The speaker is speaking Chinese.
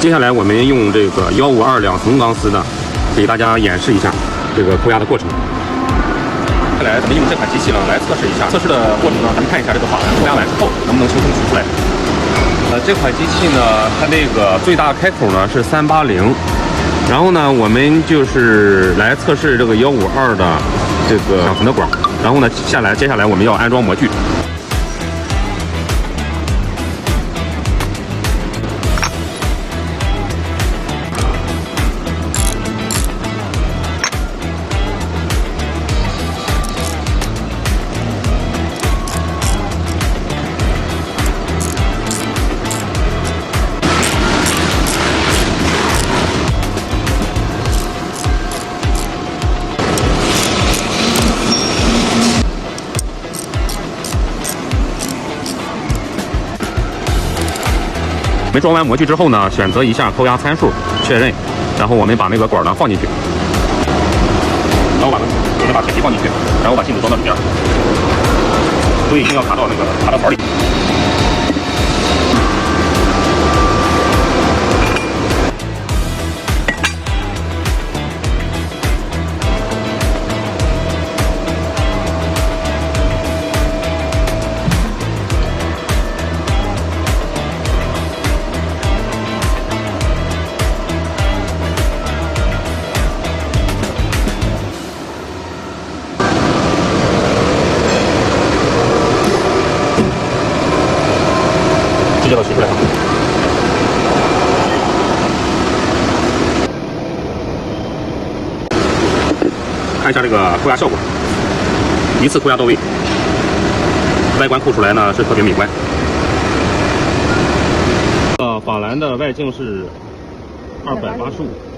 接下来我们用这个152两层钢丝的，给大家演示一下这个扣压的过程。接下来咱们用这款机器呢来测试一下，测试的过程呢，咱们看一下这个法兰扣压完之后能不能轻松取出来。这款机器呢，它那个最大开口呢是380，然后呢，我们就是来测试这个152的这个两层的管，然后呢，接下来我们要安装模具。我们装完模具之后呢，选择一下扣压参数，确认，然后我们把那个管呢放进去，然后我们把铁皮放进去，然后把镜子装到里边，所以一定要卡到槽里。直接都取出来了。看一下这个扣压效果，一次扣压到位，外观扣出来呢是特别美观。法兰的外径是285。